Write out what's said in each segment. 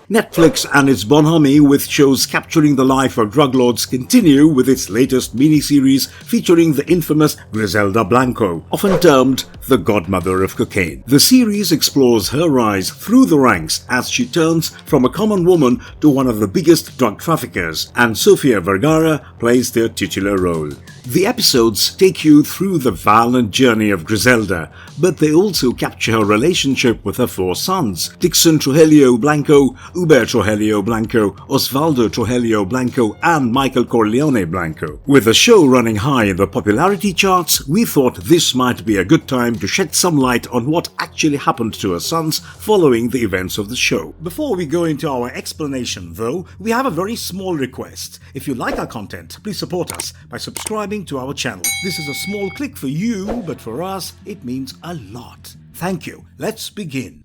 Netflix and its bonhomie with shows capturing the life of drug lords continue with its latest miniseries featuring the infamous Griselda Blanco, often termed the godmother of cocaine. The series explores her rise through the ranks as she turns from a common woman to one of the biggest drug traffickers, and Sofia Vergara plays their titular role. The episodes take you through the violent journey of Griselda, but they also capture her relationship with her four sons, Dixon Trujillo Blanco, Uber Trujillo Blanco, Osvaldo Trujillo Blanco, and Michael Corleone Blanco. With the show running high in the popularity charts, we thought this might be a good time to shed some light on what actually happened to her sons following the events of the show. Before we go into our explanation, though, we have a very small request. If you like our content, please support us by subscribing to our channel. This is a small click for you, but for us, it means a lot. Thank you. Let's begin.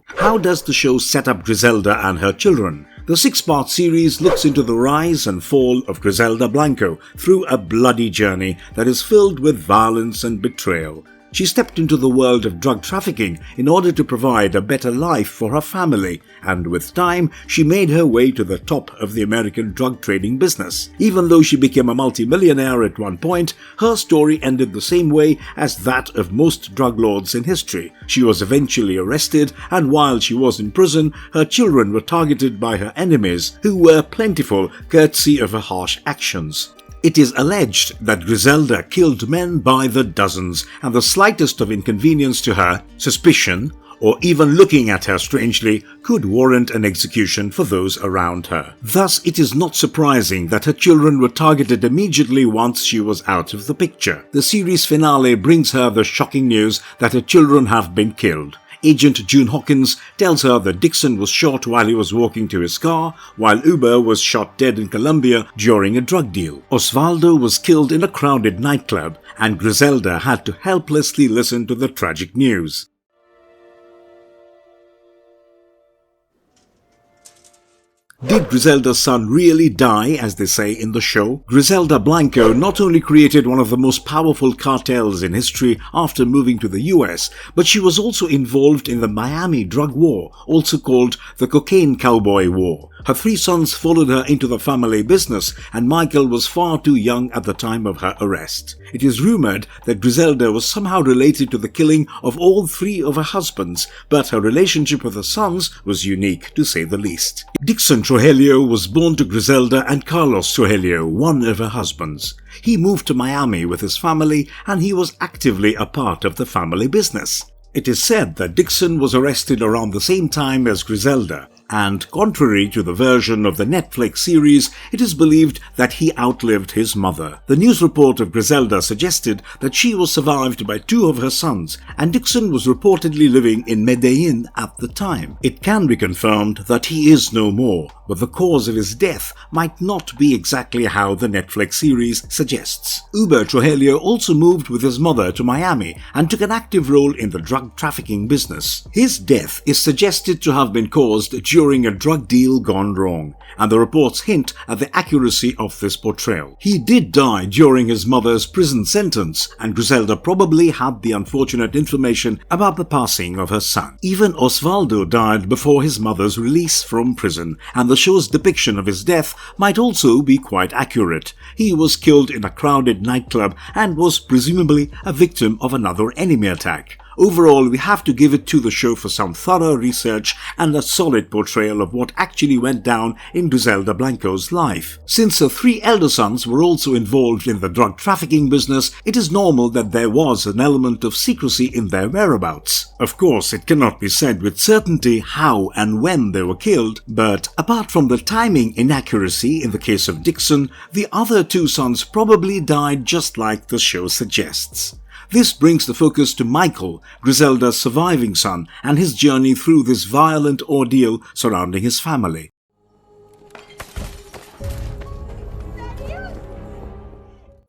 How does the show set up Griselda and her children? The 6-part series looks into the rise and fall of Griselda Blanco through a bloody journey that is filled with violence and betrayal. She stepped into the world of drug trafficking in order to provide a better life for her family, and with time, she made her way to the top of the American drug trading business. Even though she became a multimillionaire at one point, her story ended the same way as that of most drug lords in history. She was eventually arrested, and while she was in prison, her children were targeted by her enemies, who were plentiful courtesy of her harsh actions. It is alleged that Griselda killed men by the dozens, and the slightest of inconvenience to her, suspicion, or even looking at her strangely, could warrant an execution for those around her. Thus, it is not surprising that her children were targeted immediately once she was out of the picture. The series finale brings her the shocking news that her children have been killed. Agent June Hawkins tells her that Dixon was shot while he was walking to his car, while Uber was shot dead in Colombia during a drug deal. Osvaldo was killed in a crowded nightclub, and Griselda had to helplessly listen to the tragic news. Did Griselda's son really die, as they say in the show? Griselda Blanco not only created one of the most powerful cartels in history after moving to the US, but she was also involved in the Miami drug war, also called the Cocaine Cowboy War. Her 3 sons followed her into the family business, and Michael was far too young at the time of her arrest. It is rumored that Griselda was somehow related to the killing of all 3 of her husbands, but her relationship with her sons was unique, to say the least. Dixon Trujillo was born to Griselda and Carlos Trujillo, one of her husbands. He moved to Miami with his family, and he was actively a part of the family business. It is said that Dixon was arrested around the same time as Griselda, and contrary to the version of the Netflix series, it is believed that he outlived his mother. The news report of Griselda suggested that she was survived by 2 of her sons, and Dixon was reportedly living in Medellin at the time. It can be confirmed that he is no more, but the cause of his death might not be exactly how the Netflix series suggests. Uber Trujillo also moved with his mother to Miami and took an active role in the drug trafficking business. His death is suggested to have been caused during a drug deal gone wrong, and the reports hint at the accuracy of this portrayal. He did die during his mother's prison sentence, and Griselda probably had the unfortunate information about the passing of her son. Even Osvaldo died before his mother's release from prison, and the show's depiction of his death might also be quite accurate. He was killed in a crowded nightclub and was presumably a victim of another enemy attack. Overall, we have to give it to the show for some thorough research and a solid portrayal of what actually went down in Griselda Blanco's life. Since her 3 elder sons were also involved in the drug trafficking business, it is normal that there was an element of secrecy in their whereabouts. Of course, it cannot be said with certainty how and when they were killed, but apart from the timing inaccuracy in the case of Dixon, the other 2 sons probably died just like the show suggests. This brings the focus to Michael, Griselda's surviving son, and his journey through this violent ordeal surrounding his family.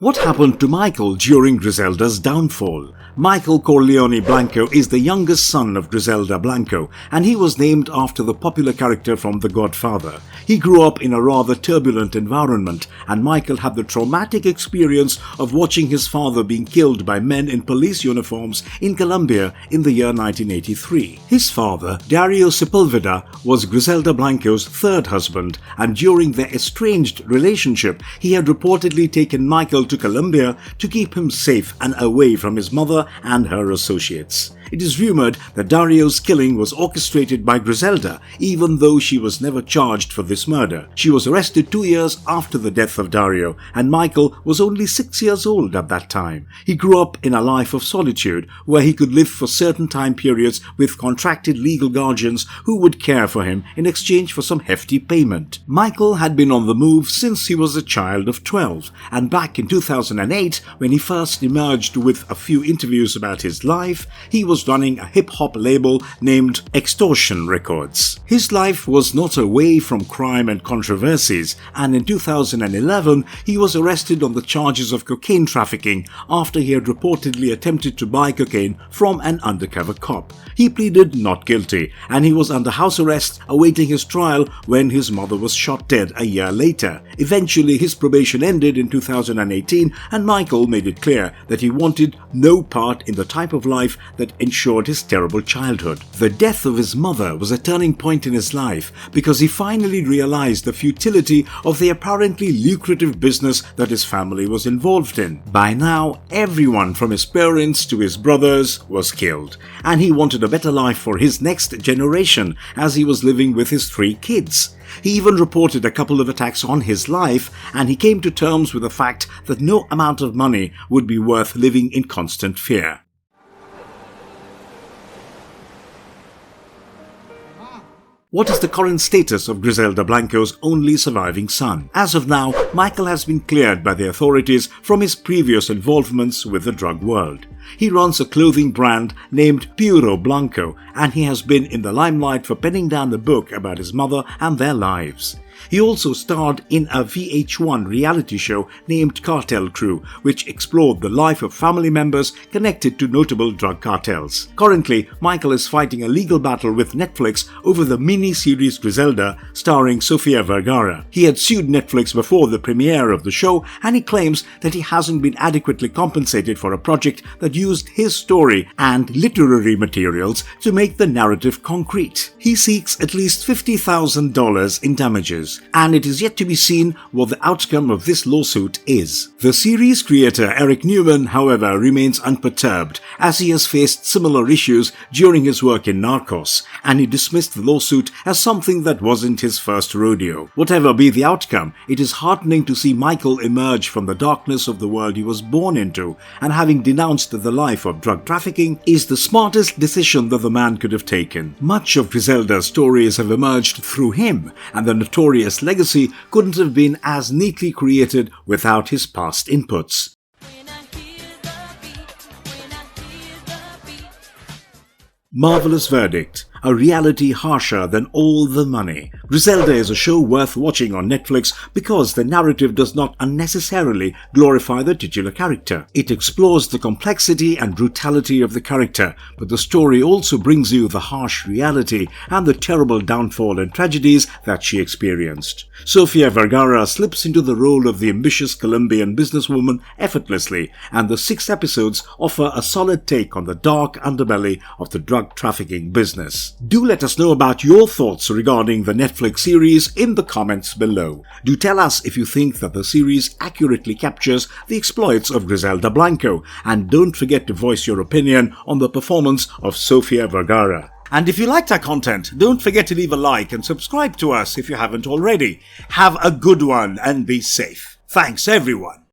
What happened to Michael during Griselda's downfall? Michael Corleone Blanco is the youngest son of Griselda Blanco, and he was named after the popular character from The Godfather. He grew up in a rather turbulent environment, and Michael had the traumatic experience of watching his father being killed by men in police uniforms in Colombia in the year 1983. His father, Dario Sepulveda, was Griselda Blanco's third husband, and during their estranged relationship, he had reportedly taken Michael to Colombia to keep him safe and away from his mother and her associates. It is rumored that Dario's killing was orchestrated by Griselda, even though she was never charged for this murder. She was arrested 2 years after the death of Dario, and Michael was only 6 years old at that time. He grew up in a life of solitude, where he could live for certain time periods with contracted legal guardians who would care for him in exchange for some hefty payment. Michael had been on the move since he was a child of 12, and back in 2008, when he first emerged with a few interviews about his life, he was running a hip-hop label named Extortion Records. His life was not away from crime and controversies, and in 2011 he was arrested on the charges of cocaine trafficking after he had reportedly attempted to buy cocaine from an undercover cop. He pleaded not guilty, and he was under house arrest awaiting his trial when his mother was shot dead a year later. Eventually his probation ended in 2018, and Michael made it clear that he wanted no part in the type of life that ensured his terrible childhood. The death of his mother was a turning point in his life because he finally realized the futility of the apparently lucrative business that his family was involved in. By now, everyone from his parents to his brothers was killed, and he wanted a better life for his next generation as he was living with his 3 kids. He even reported a couple of attacks on his life, and he came to terms with the fact that no amount of money would be worth living in constant fear. What is the current status of Griselda Blanco's only surviving son? As of now, Michael has been cleared by the authorities from his previous involvements with the drug world. He runs a clothing brand named Puro Blanco, and he has been in the limelight for penning down a book about his mother and their lives. He also starred in a VH1 reality show named Cartel Crew, which explored the life of family members connected to notable drug cartels. Currently, Michael is fighting a legal battle with Netflix over the mini-series Griselda, starring Sofia Vergara. He had sued Netflix before the premiere of the show, and he claims that he hasn't been adequately compensated for a project that used his story and literary materials to make the narrative concrete. He seeks at least $50,000 in damages, and it is yet to be seen what the outcome of this lawsuit is. The series creator Eric Newman, however, remains unperturbed as he has faced similar issues during his work in Narcos, and he dismissed the lawsuit as something that wasn't his first rodeo. Whatever be the outcome, it is heartening to see Michael emerge from the darkness of the world he was born into, and having denounced the life of drug trafficking is the smartest decision that the man could have taken. Much of Griselda's stories have emerged through him, and the notorious legacy couldn't have been as neatly created without his past inputs. Marvelous Verdict, a reality harsher than all the money. Griselda is a show worth watching on Netflix because the narrative does not unnecessarily glorify the titular character. It explores the complexity and brutality of the character, but the story also brings you the harsh reality and the terrible downfall and tragedies that she experienced. Sofia Vergara slips into the role of the ambitious Colombian businesswoman effortlessly, and the 6 episodes offer a solid take on the dark underbelly of the drug trafficking business. Do let us know about your thoughts regarding the Netflix series in the comments below. Do tell us if you think that the series accurately captures the exploits of Griselda Blanco, and don't forget to voice your opinion on the performance of Sofia Vergara. And if you liked our content, don't forget to leave a like and subscribe to us if you haven't already. Have a good one and be safe. Thanks everyone.